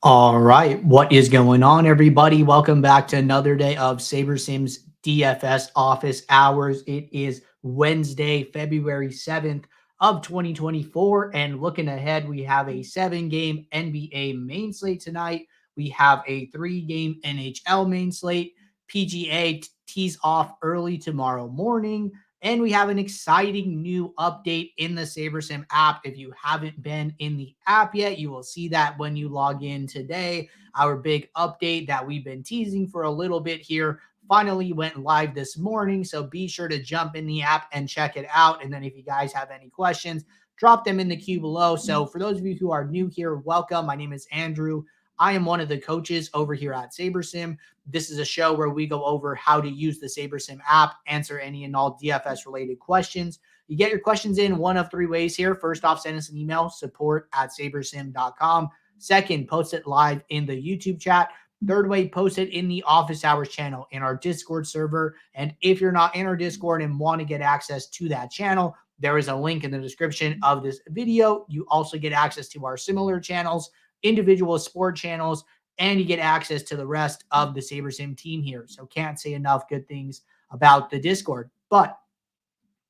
All right, what is going on, everybody? Welcome back to another day of Saber Sim's DFS office hours. It is Wednesday, February 7th of 2024, and looking ahead, we have a 7-game NBA main slate tonight. We have a 3-game NHL main slate. PGA tees off early tomorrow morning. And we have an exciting new update in the SaberSim app. If you haven't been in the app yet, you will see that when you log in today. Our big update that we've been teasing for a little bit here finally went live this morning. So be sure to jump in the app and check it out. And then if you guys have any questions, drop them in the queue below. So for those of you who are new here, welcome. My name is Andrew. I am one of the coaches over here at SaberSim. This is a show where we go over how to use the SaberSim app, answer any and all DFS related questions. You get your questions in one of 3 ways here. First off, send us an email, support@sabersim.com. Second, post it live in the YouTube chat. Third way, post it in the office hours channel in our Discord server. And if you're not in our Discord and want to get access to that channel, there is a link in the description of this video. You also get access to our similar channels, individual sport channels, and you get access to the rest of the SaberSim team here. So can't say enough good things about the Discord. But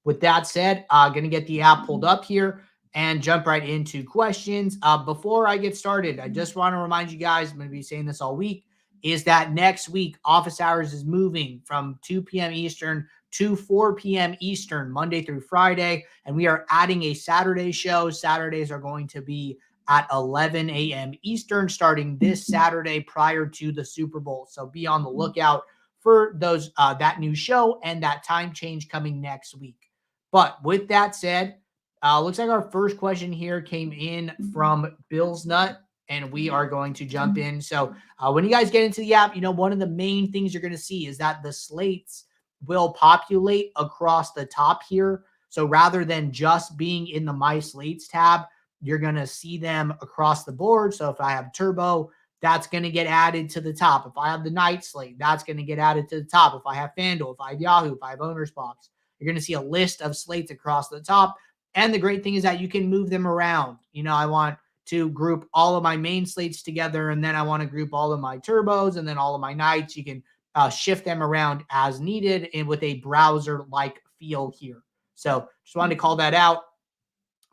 with that said, going to get the app pulled up here and jump right into questions. Before I get started, I just want to remind you guys, I'm going to be saying this all week, is that next week, office hours is moving from 2 p.m. Eastern to 4 p.m. Eastern, Monday through Friday. And we are adding a Saturday show. Saturdays are going to be at 11 a.m. Eastern starting this Saturday prior to the Super Bowl. So be on the lookout for those that new show and that time change coming next week. But with that said, looks like our first question here came in from Bill's Nut, and we are going to jump in. So when you guys get into the app, one of the main things you're going to see is that the slates will populate across the top here. So rather than just being in the My Slates tab, you're going to see them across the board. So if I have Turbo, that's going to get added to the top. If I have the Night Slate, that's going to get added to the top. If I have FanDuel, if I have Yahoo, if I have Owner's Box, you're going to see a list of slates across the top. And the great thing is that you can move them around. I want to group all of my main slates together, and then I want to group all of my turbos and then all of my nights. You can shift them around as needed and with a browser-like feel here. So just wanted to call that out.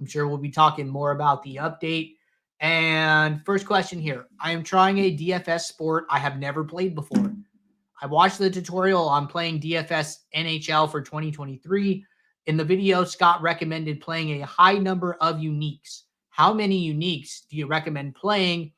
I'm sure we'll be talking more about the update. And first question here. I am trying a DFS sport I have never played before. I watched the tutorial on playing DFS NHL for 2023. In the video, Scott recommended playing a high number of uniques. How many uniques do you recommend playing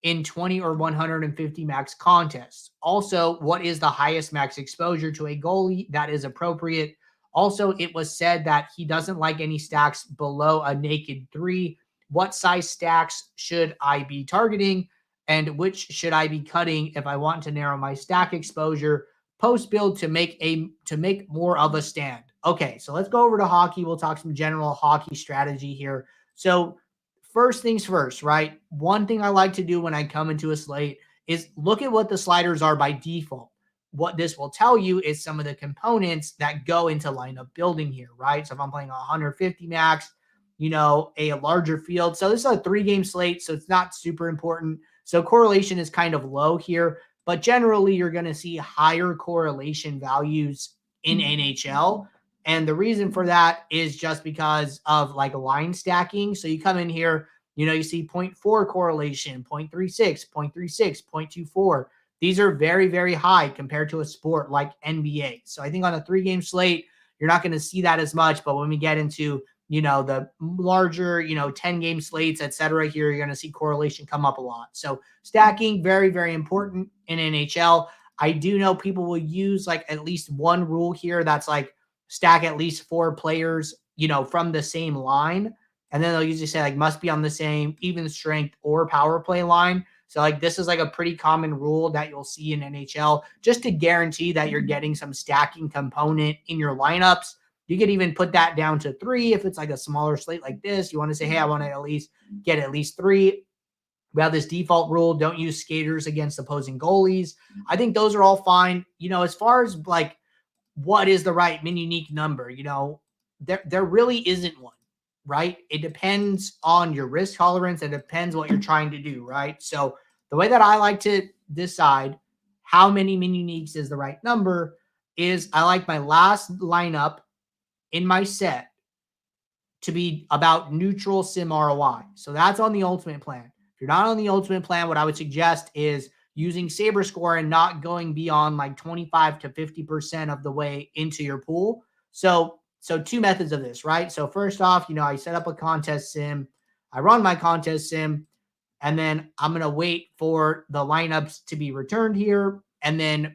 in 20 or 150 max contests? Also, what is the highest max exposure to a goalie that is appropriate? Also, it was said that he doesn't like any stacks below a naked 3. What size stacks should I be targeting? And which should I be cutting if I want to narrow my stack exposure post build to make more of a stand? Okay, so let's go over to hockey. We'll talk some general hockey strategy here. So first things first, right? One thing I like to do when I come into a slate is look at what the sliders are by default. What this will tell you is some of the components that go into lineup building here, right? So if I'm playing 150 max, a larger field. So this is a 3-game slate, so it's not super important. So correlation is kind of low here, but generally you're going to see higher correlation values in NHL. And the reason for that is just because of like line stacking. So you come in here, you see 0.4 correlation, 0.36, 0.36, 0.24. These are very, very high compared to a sport like NBA. So I think on a 3-game slate, you're not going to see that as much. But when we get into, the larger, 10-game slates, et cetera, here, you're going to see correlation come up a lot. So stacking, very, very important in NHL. I do know people will use like at least one rule here that's like stack at least 4 players, from the same line. And then they'll usually say like must be on the same even strength or power play line. So like this is like a pretty common rule that you'll see in NHL just to guarantee that you're getting some stacking component in your lineups. You could even put that down to 3 if it's like a smaller slate like this. You want to say, hey, I want to at least get at least 3. We have this default rule, don't use skaters against opposing goalies. I think those are all fine. As far as like what is the right min unique number, there really isn't one. Right? It depends on your risk tolerance. It depends what you're trying to do, right? So the way that I like to decide how many min uniques is the right number is I like my last lineup in my set to be about neutral sim ROI. So that's on the ultimate plan. If you're not on the ultimate plan, what I would suggest is using Saber Score and not going beyond like 25 to 50% of the way into your pool. So two methods of this, right? So first off, I set up a contest sim, I run my contest sim, and then I'm going to wait for the lineups to be returned here. And then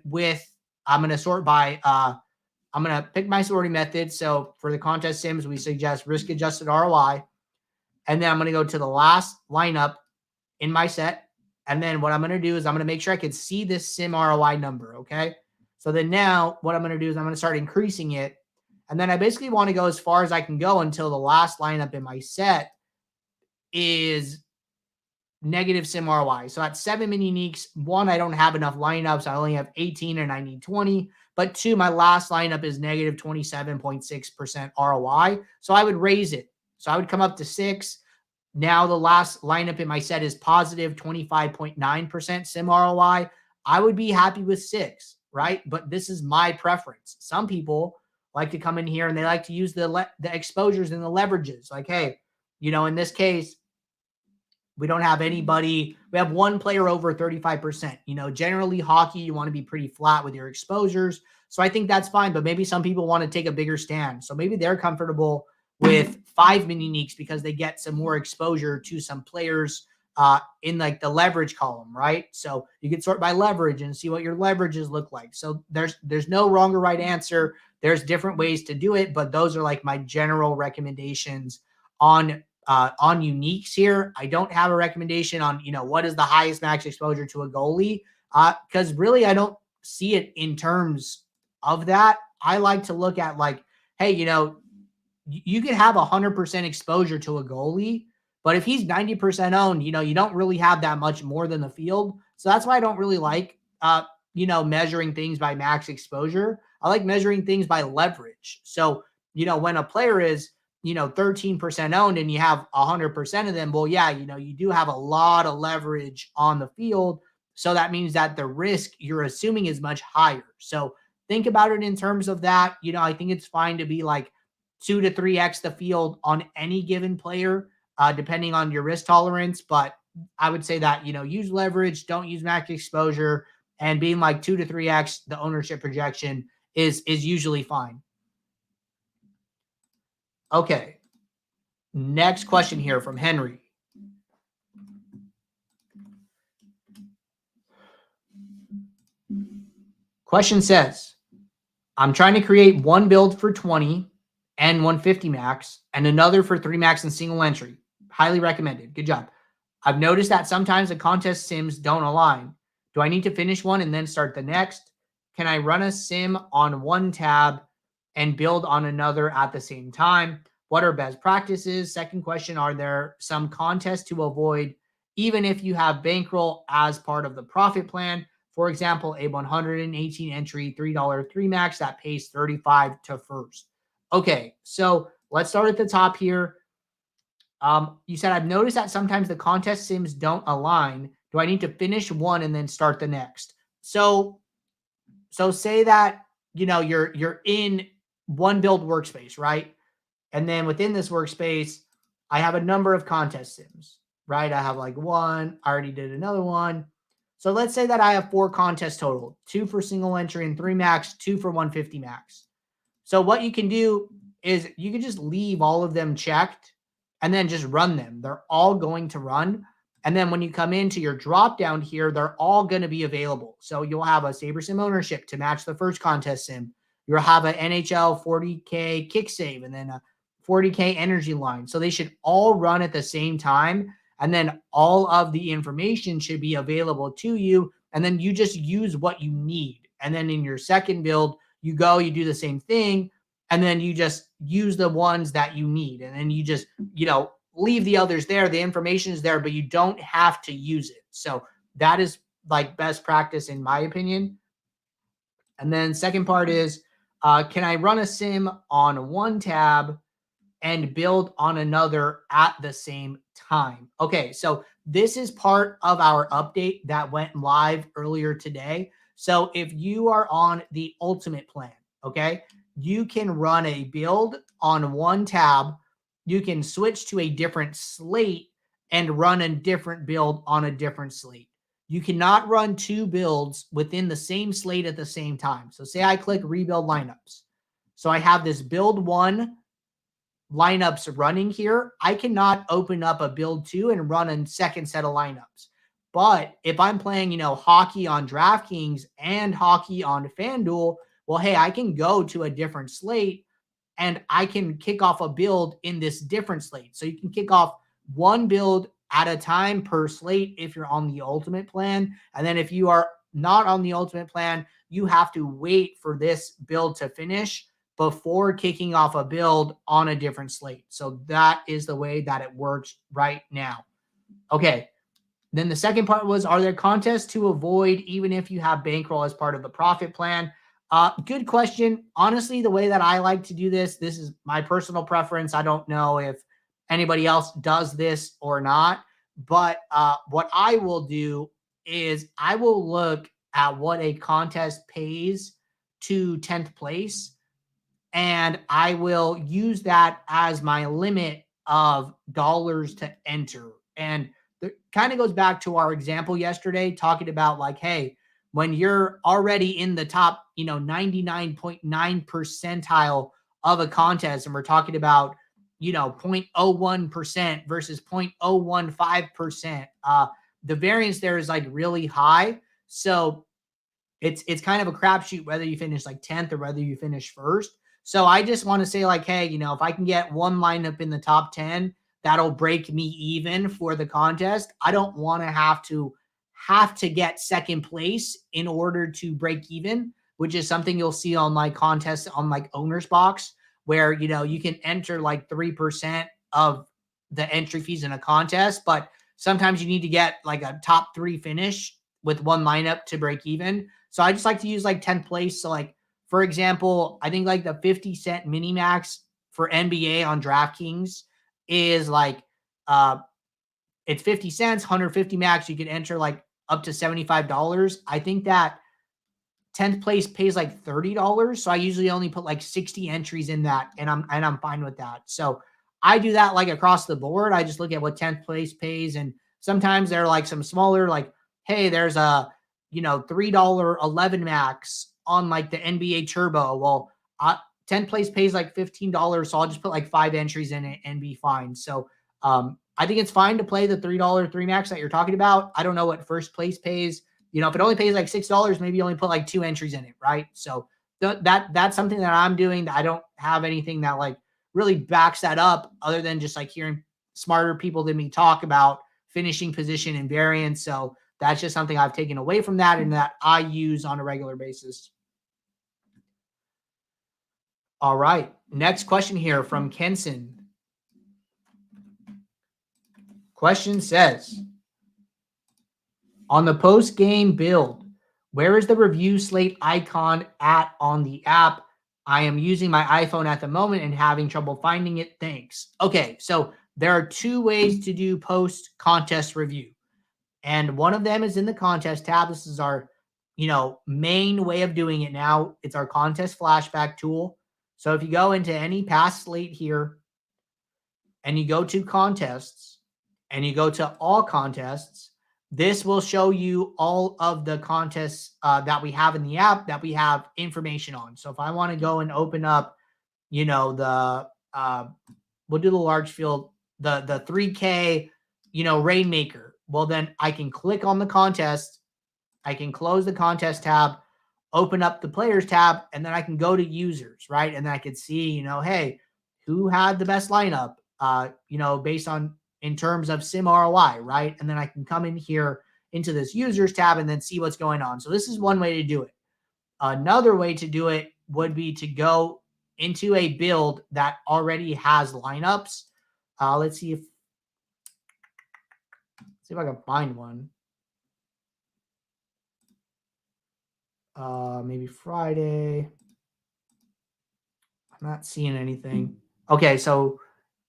I'm going to sort by I'm going to pick my sorting method. So for the contest sims, we suggest risk adjusted ROI. And then I'm going to go to the last lineup in my set. And then what I'm going to do is I'm going to make sure I can see this sim ROI number. Okay. So then now what I'm going to do is I'm going to start increasing it. And then I basically want to go as far as I can go until the last lineup in my set is negative sim ROI. So at 7 min uniques, one, I don't have enough lineups. I only have 18 and I need 20. But two, my last lineup is negative 27.6% ROI. So I would raise it. So I would come up to 6. Now the last lineup in my set is positive 25.9% sim ROI. I would be happy with 6, right? But this is my preference. Some people like to come in here and they like to use the exposures and the leverages. Like, hey, in this case, we don't have anybody. We have one player over 35%. Generally hockey, you want to be pretty flat with your exposures. So I think that's fine. But maybe some people want to take a bigger stand. So maybe they're comfortable with 5 min uniques because they get some more exposure to some players in like the leverage column, right? So you can sort by leverage and see what your leverages look like. So there's no wrong or right answer. There's different ways to do it, but those are like my general recommendations on uniques here. I don't have a recommendation on, what is the highest max exposure to a goalie, because really I don't see it in terms of that. I like to look at like, hey, you could have 100% exposure to a goalie, but if he's 90% owned, you don't really have that much more than the field. So that's why I don't really like, measuring things by max exposure. I like measuring things by leverage. So, when a player is, 13% owned and you have 100% of them, well, yeah, you do have a lot of leverage on the field. So that means that the risk you're assuming is much higher. So think about it in terms of that. I think it's fine to be like 2 to 3x the field on any given player, depending on your risk tolerance. But I would say that, use leverage, don't use max exposure, and being like 2 to 3x the ownership projection is usually fine. Okay. Next question here from Henry. Question says, I'm trying to create one build for 20 and 150 max and another for 3 max and single entry. Highly recommended. Good job. I've noticed that sometimes the contest sims don't align. Do I need to finish one and then start the next? Can I run a sim on one tab and build on another at the same time? What are best practices? Second question, are there some contests to avoid even if you have bankroll as part of the profit plan? For example, a 118 entry, $3 3 max that pays 35 to first. Okay, so let's start at the top here. You said, I've noticed that sometimes the contest sims don't align. Do I need to finish one and then start the next? So say that, you're in one build workspace, right? And then within this workspace, I have a number of contest sims, right? I have like one, I already did another one. So let's say that I have 4 contests total, 2 for single entry and 3 max, 2 for 150 max. So what you can do is you can just leave all of them checked and then just run them. They're all going to run. And then when you come into your drop down here, they're all going to be available. So you'll have a Saber Sim ownership to match the first contest sim. You'll have an NHL 40K kick save and then a 40K energy line. So they should all run at the same time. And then all of the information should be available to you. And then you just use what you need. And then in your second build, you do the same thing. And then you just use the ones that you need. And then you just, leave the others there. The information is there, but you don't have to use it. So that is like best practice in my opinion. And then second part is, can I run a sim on one tab and build on another at the same time? Okay, so this is part of our update that went live earlier today. So if you are on the ultimate plan, okay, you can run a build on one tab. You can switch to a different slate and run a different build on a different slate. You cannot run two builds within the same slate at the same time. So say I click rebuild lineups. So I have this build one lineups running here. I cannot open up a build two and run a second set of lineups. But if I'm playing, hockey on DraftKings and hockey on FanDuel, well, hey, I can go to a different slate and I can kick off a build in this different slate. So you can kick off one build at a time per slate if you're on the ultimate plan. And then if you are not on the ultimate plan, you have to wait for this build to finish before kicking off a build on a different slate. So that is the way that it works right now. Okay. Then the second part was, are there contests to avoid even if you have bankroll as part of the profit plan? Good question. Honestly, the way that I like to do this is my personal preference. I don't know if anybody else does this or not, but what I will do is I will look at what a contest pays to 10th place, and I will use that as my limit of dollars to enter. And it kind of goes back to our example yesterday, talking about like, hey, when you're already in the top, 99.9 percentile of a contest, and we're talking about, 0.01% versus 0.015%, the variance there is like really high. So it's kind of a crapshoot whether you finish like 10th or whether you finish first. So I just want to say like, hey, if I can get one lineup in the top 10, that'll break me even for the contest. I don't want to have to get second place in order to break even, which is something you'll see on like contests on like Owner's Box, where you can enter like 3% of the entry fees in a contest, but sometimes you need to get like a top 3 finish with one lineup to break even. So I just like to use like 10th place. So like, for example, I think like the 50-cent mini max for NBA on DraftKings is like, it's 50 cents, 150 max. You can enter like up to $75. I think that 10th place pays like $30. So I usually only put like 60 entries in that, and I'm fine with that. So I do that like across the board. I just look at what 10th place pays, and sometimes there are like some smaller, like, hey, there's a $3 11 max on like the NBA Turbo. Well, 10th place pays like $15, so I'll just put like 5 entries in it and be fine. So I think it's fine to play the $3 3 max that you're talking about. I don't know what first place pays. If it only pays like $6, maybe you only put like 2 entries in it, right? So that's something that I'm doing. That I don't have anything that like really backs that up, other than just like hearing smarter people than me talk about finishing position and variance. So that's just something I've taken away from that and that I use on a regular basis. All right. Next question here from Kenson. Question says, on the post-game build, where is the review slate icon at on the app? I am using my iPhone at the moment and having trouble finding it. Thanks. Okay, so there are 2 ways to do post-contest review. And one of them is in the contest tab. This is our, main way of doing it now. It's our contest flashback tool. So if you go into any past slate here and you go to contests and you go to all contests, this will show you all of the contests that we have in the app that we have information on. So if I want to go and open up, the we'll do the large field, the 3K, Rainmaker. Well, then I can click on the contest. I can close the contest tab, open up the players tab, and then I can go to users, right? And then I can see, hey, who had the best lineup, based on in terms of SIM ROI, right? And then I can come in here into this users tab and then see what's going on. So this is one way to do it. Another way to do it would be to go into a build that already has lineups. Let's see if I can find one. Maybe Friday. I'm not seeing anything. Okay, so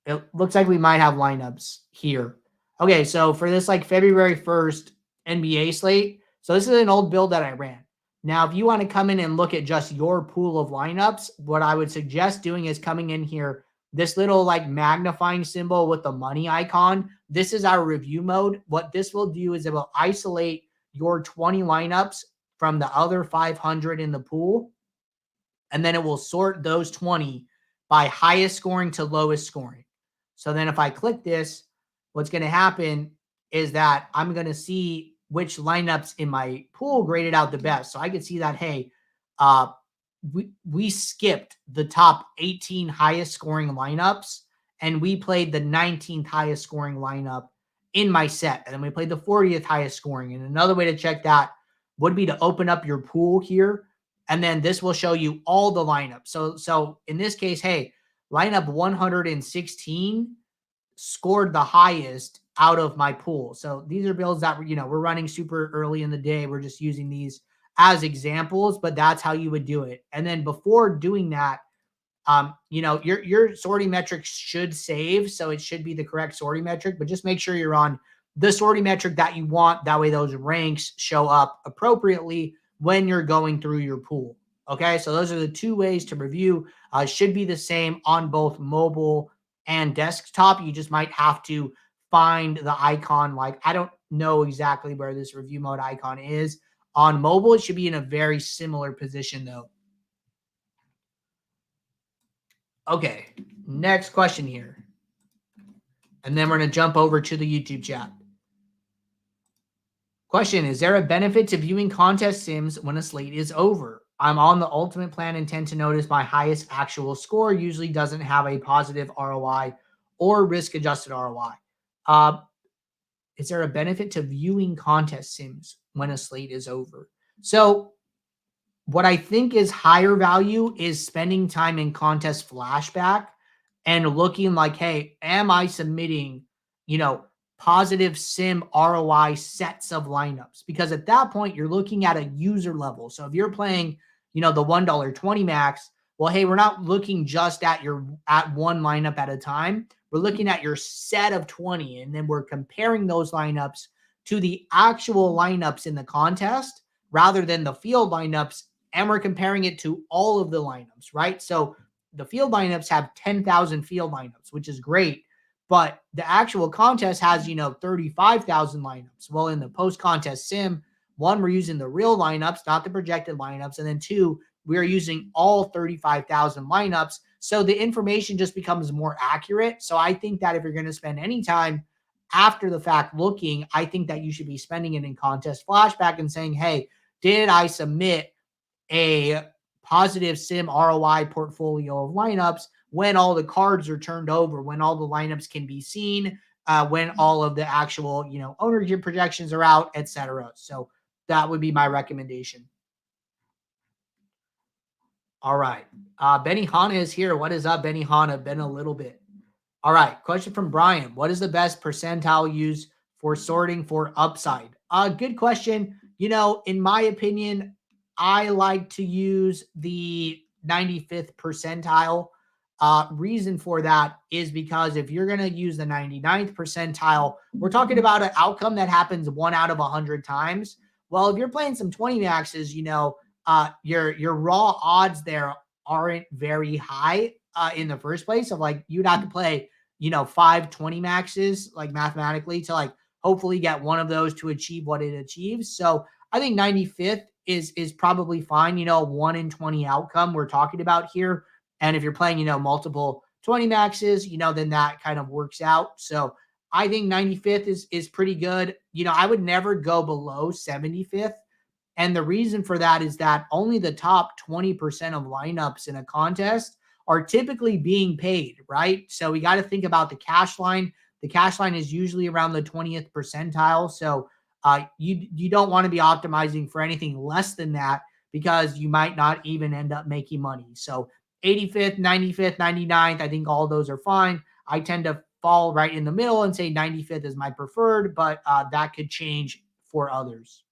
it looks like we might have lineups here. Okay, so for this like February 1st NBA slate, so this is an old build that I ran. Now, if you want to come in and look at just your pool of lineups, what I would suggest doing is coming in here, this little like magnifying symbol with the money icon. This is our review mode. What this will do is it will isolate your 20 lineups from the other 500 in the pool, and then it will sort those 20 by highest scoring to lowest scoring. So then if I click this, what's going to happen is that I'm going to see which lineups in my pool graded out the best. So I could see that, hey, uh, we skipped the top 18 highest scoring lineups and we played the 19th highest scoring lineup in my set. And then we played the 40th highest scoring. And another way to check that would be to open up your pool here. And then this will show you all the lineups. So in this case, hey, lineup 116 scored the highest out of my pool. So these are builds that we're running super early in the day. We're just using these as examples, but that's how you would do it. And then before doing that, your sorting metrics should save. So it should be the correct sorting metric, but just make sure you're on the sorting metric that you want. That way those ranks show up appropriately when you're going through your pool. Okay, so those are the two ways to review. Should be the same on both mobile and desktop. You just might have to find the icon. Like, I don't know exactly where this review mode icon is. On mobile, it should be in a very similar position, though. Okay, next question here. And then we're going to jump over to the YouTube chat. Question, is there a benefit to viewing contest sims when a slate is over? I'm on the ultimate plan and tend to notice my highest actual score usually doesn't have a positive ROI or risk-adjusted ROI. Is there a benefit to viewing contest sims when a slate is over? So what I think is higher value is spending time in contest flashback and looking like, hey, am I submitting, positive sim ROI sets of lineups? Because at that point, you're looking at a user level. So if you're playing, the $1.20 max, well, hey, we're not looking just at one lineup at a time. We're looking at your set of 20, and then we're comparing those lineups to the actual lineups in the contest rather than the field lineups. And we're comparing it to all of the lineups, right? So the field lineups have 10,000 field lineups, which is great. But the actual contest has, 35,000 lineups. Well, in the post-contest sim, one, we're using the real lineups, not the projected lineups. And then two, we're using all 35,000 lineups. So the information just becomes more accurate. So I think that if you're going to spend any time after the fact looking, I think that you should be spending it in contest flashback and saying, hey, did I submit a positive sim ROI portfolio of lineups when all the cards are turned over, when all the lineups can be seen, when all of the actual, ownership projections are out, etc. So that would be my recommendation. All right. Benny Hanna is here. What is up, Benny Hanna? Been a little bit. All right. Question from Brian. What is the best percentile use for sorting for upside? Good question. In my opinion, I like to use the 95th percentile. Reason for that is because if you're going to use the 99th percentile, we're talking about an outcome that happens 1 out of 100 times. Well, if you're playing some 20 maxes, your raw odds there aren't very high in the first place. Of like, you'd have to play, 5 20 maxes, like mathematically, to like hopefully get one of those to achieve what it achieves. So I think 95th is probably fine. 1 in 20 outcome we're talking about here. And if you're playing, multiple 20 maxes, then that kind of works out. So I think 95th is pretty good. I would never go below 75th. And the reason for that is that only the top 20% of lineups in a contest are typically being paid, right? So we got to think about the cash line. The cash line is usually around the 20th percentile. So you don't want to be optimizing for anything less than that because you might not even end up making money. So 85th, 95th, 99th, I think all those are fine. I tend to fall right in the middle and say 95th is my preferred, but that could change for others.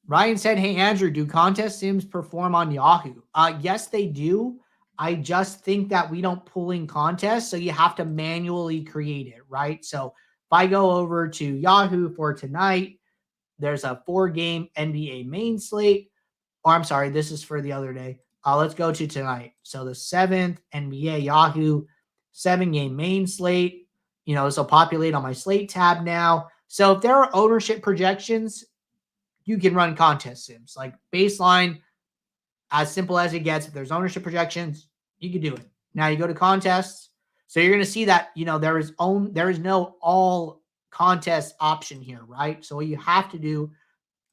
Ryan said, hey, Andrew, do contest sims perform on Yahoo? Yes, they do. I just think that we don't pull in contests, so you have to manually create it, right? So if I go over to Yahoo for tonight, there's a 4-game NBA main slate. Or I'm sorry, this is for the other day. Let's go to tonight. So the 7th NBA Yahoo 7-game main slate. This will populate on my slate tab now. So if there are ownership projections, you can run contest sims. Like baseline, as simple as it gets. If there's ownership projections, you can do it. Now you go to contests. So you're going to see that, there is no all contest option here, right? So what you have to do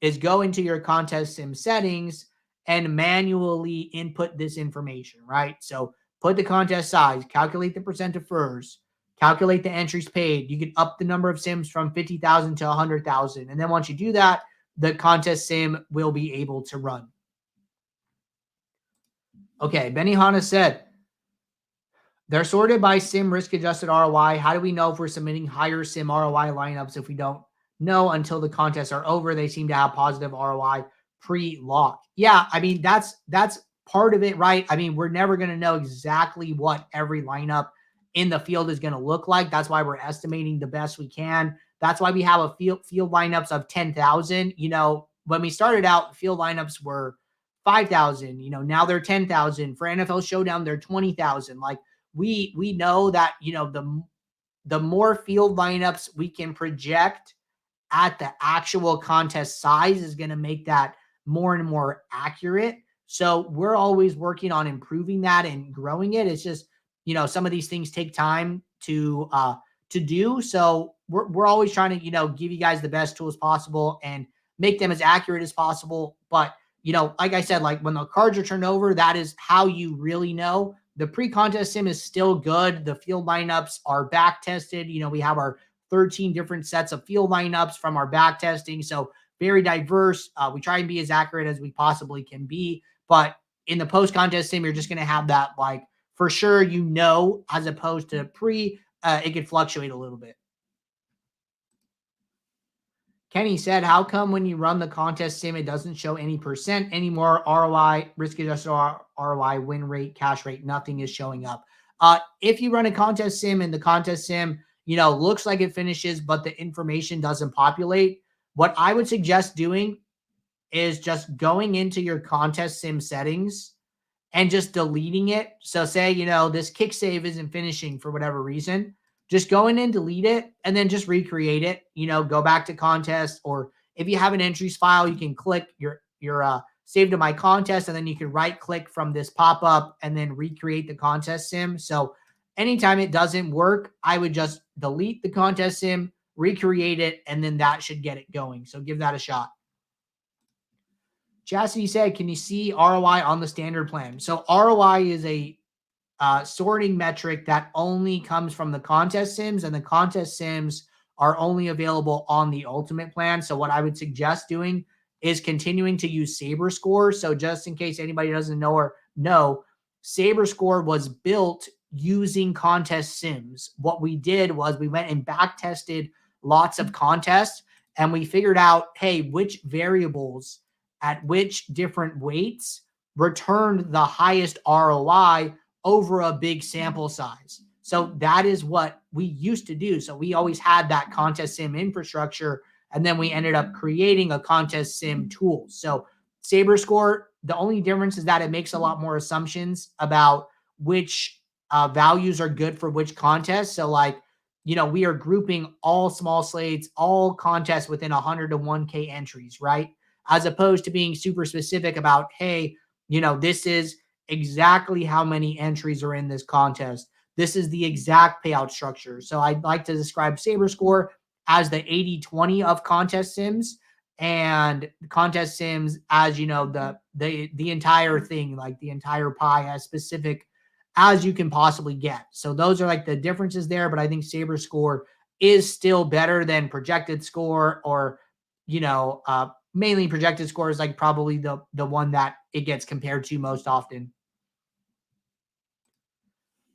is go into your contest sim settings and manually input this information, right? So put the contest size, calculate the percent of FERS, calculate the entries paid. You can up the number of sims from 50,000 to 100,000. And then once you do that, the contest sim will be able to run. Okay, Benny Hanna said, they're sorted by sim risk-adjusted ROI. How do we know if we're submitting higher sim ROI lineups if we don't know until the contests are over? They seem to have positive ROI pre-lock. Yeah, I mean, that's part of it, right? I mean, we're never going to know exactly what every lineup in the field is going to look like. That's why we're estimating the best we can. That's why we have a field lineups of 10,000. When we started out, field lineups were 5,000. Now they're 10,000. For NFL Showdown, they're 20,000. Like, we know that, the more field lineups we can project at the actual contest size is going to make that more and more accurate. So we're always working on improving that and growing it. It's just, some of these things take time to do. So we're always trying to, give you guys the best tools possible and make them as accurate as possible. But, like I said, like when the cards are turned over, that is how you really know. The pre-contest sim is still good. The field lineups are back tested. We have our 13 different sets of field lineups from our back testing. So very diverse. We try and be as accurate as we possibly can be. But in the post-contest sim, you're just going to have that, like, for sure, as opposed to pre, it could fluctuate a little bit. Kenny said, how come when you run the contest sim, it doesn't show any percent anymore? ROI, risk-adjusted ROI, win rate, cash rate, nothing is showing up. If you run a contest sim and the contest sim, looks like it finishes, but the information doesn't populate, what I would suggest doing is just going into your contest sim settings and just deleting it. So say, this kick save isn't finishing for whatever reason. Just go in and delete it and then just recreate it. Go back to contest, or if you have an entries file, you can click your save to my contest, and then you can right click from this pop-up and then recreate the contest sim. So anytime it doesn't work, I would just delete the contest sim, recreate it, and then that should get it going. So give that a shot. Chastity said, can you see ROI on the standard plan? So ROI is a sorting metric that only comes from the contest sims, and the contest sims are only available on the ultimate plan. So what I would suggest doing is continuing to use Saber Score. So just in case anybody doesn't know, Saber Score was built using contest sims. What we did was we went and back tested lots of contests, and we figured out, hey, which variables at which different weights returned the highest ROI over a big sample size. So that is what we used to do. So we always had that contest sim infrastructure, and then we ended up creating a contest sim tool. So Saber Score, the only difference is that it makes a lot more assumptions about which values are good for which contest. So like, we are grouping all small slates, all contests within 100 to 1K entries, right? As opposed to being super specific about, hey, this is exactly how many entries are in this contest. This is the exact payout structure. So I'd like to describe Saber Score as the 80-20 of contest sims, and contest sims as, the entire thing, like the entire pie, as specific as you can possibly get. So those are like the differences there, but I think Saber Score is still better than projected score, or, mainly projected score is like probably the one that it gets compared to most often.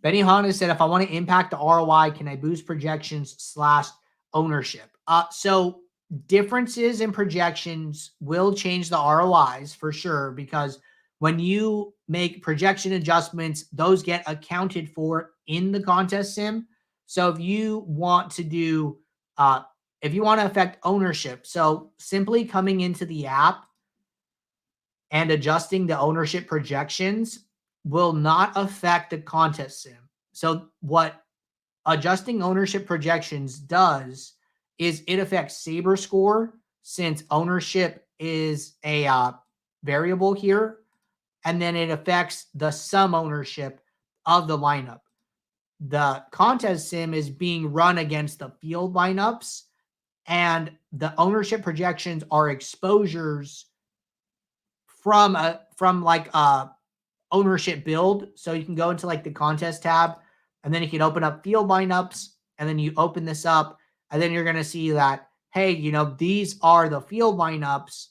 Benny Hanna said, if I want to impact the ROI, can I boost projections / ownership? So differences in projections will change the ROIs for sure, because when you make projection adjustments, those get accounted for in the contest sim. So if you want to do, if you want to affect ownership, so simply coming into the app and adjusting the ownership projections will not affect the contest sim. So what adjusting ownership projections does is it affects Saber score, since ownership is a variable here, and then it affects the sum ownership of the lineup. The contest sim is being run against the field lineups, and the ownership projections are exposures from like ownership build. So you can go into like the contest tab, and then you can open up field lineups, and then you open this up, and then you're going to see that, hey, you know, these are the field lineups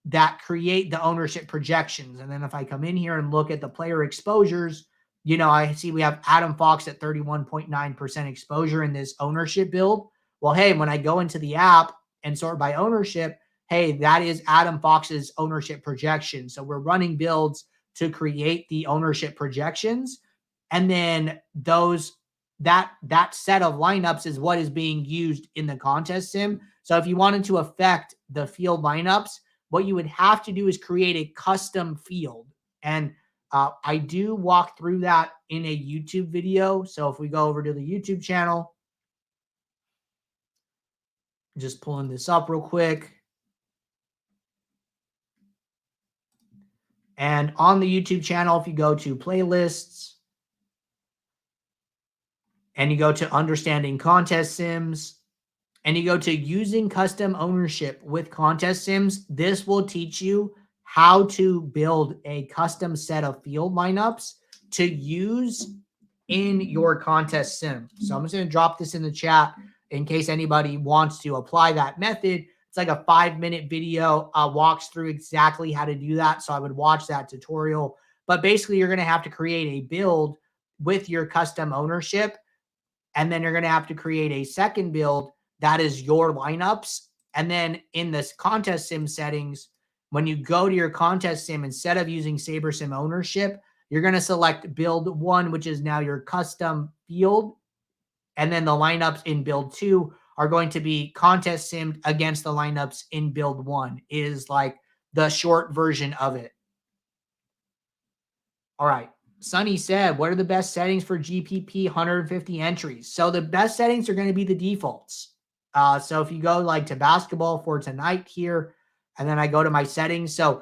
that create the ownership projections. And then if I come in here and look at the player exposures, you know, I see we have Adam Fox at 31.9% exposure in this ownership build. Well, hey, when I go into the app and sort by ownership, hey, that is Adam Fox's ownership projection. So we're running builds to create the ownership projections. And then that set of lineups is what is being used in the contest sim. So if you wanted to affect the field lineups, what you would have to do is create a custom field. And I do walk through that in a YouTube video. So if we go over to the YouTube channel, just pulling this up real quick. And on the YouTube channel, if you go to playlists and you go to understanding contest sims, and you go to using custom ownership with contest sims, this will teach you how to build a custom set of field lineups to use in your contest sim. So I'm just going to drop this in the chat in case anybody wants to apply that method. It's like a 5-minute video, walks through exactly how to do that. So I would watch that tutorial. But basically, you're going to have to create a build with your custom ownership. And then you're going to have to create a second build that is your lineups. And then in this contest sim settings, when you go to your contest sim, instead of using Saber Sim ownership, you're going to select build 1, which is now your custom field. And then the lineups in build 2 are going to be contest simmed against the lineups in build 1, is like the short version of it. All right. Sunny said, what are the best settings for GPP 150 entries? So the best settings are going to be the defaults. So if you go like to basketball for tonight here, and then I go to my settings. So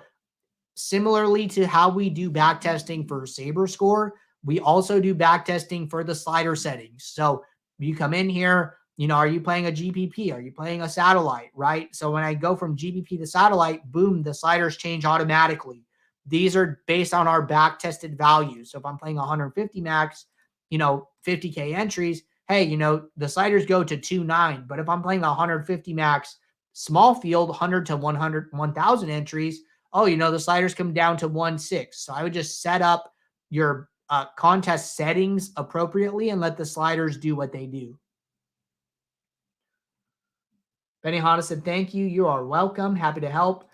similarly to how we do backtesting for Saber score, we also do backtesting for the slider settings. So you come in here, you know, are you playing a GPP? Are you playing a satellite, right? So when I go from GPP to satellite, boom, the sliders change automatically. These are based on our back-tested values. So if I'm playing 150 max, you know, 50K entries, hey, you know, the sliders go to 2.9. But if I'm playing 150 max small field, 100 to 1,000 entries, oh, you know, the sliders come down to 1.6. So I would just set up your contest settings appropriately and let the sliders do what they do. Benny Hanna said, thank you. You are welcome. Happy to help.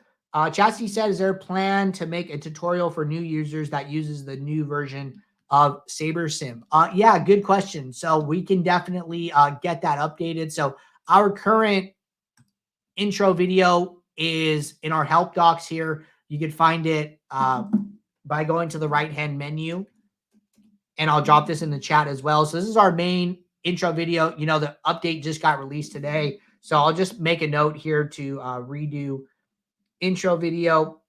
Chassis said, is there a plan to make a tutorial for new users that uses the new version of Saber Sim? Yeah, good question. So we can definitely get that updated. So our current intro video is in our help docs here. You can find it by going to the right-hand menu. And I'll drop this in the chat as well. So this is our main intro video. You know, the update just got released today. So I'll just make a note here to redo intro video,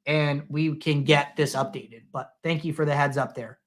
and we can get this updated. But thank you for the heads up there.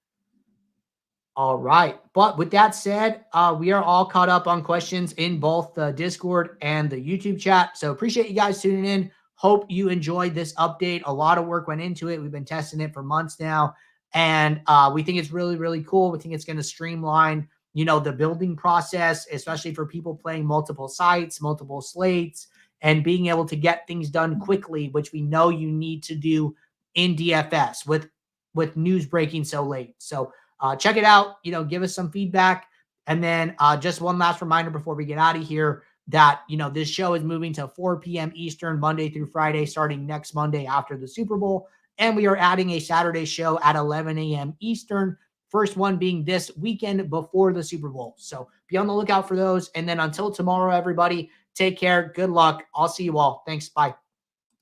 All right. But with that said, we are all caught up on questions in both the Discord and the YouTube chat. So appreciate you guys tuning in. Hope you enjoyed this update. A lot of work went into it. We've been testing it for months now. And we think it's really, really cool. We think it's going to streamline, you know, the building process, especially for people playing multiple sites, multiple slates, and being able to get things done quickly, which we know you need to do in DFS with news breaking so late. So check it out, you know, give us some feedback. And then just one last reminder before we get out of here that, you know, this show is moving to 4 p.m. Eastern, Monday through Friday, starting next Monday after the Super Bowl. And we are adding a Saturday show at 11 a.m. Eastern. First one being this weekend before the Super Bowl. So be on the lookout for those. And then until tomorrow, everybody, take care. Good luck. I'll see you all. Thanks. Bye.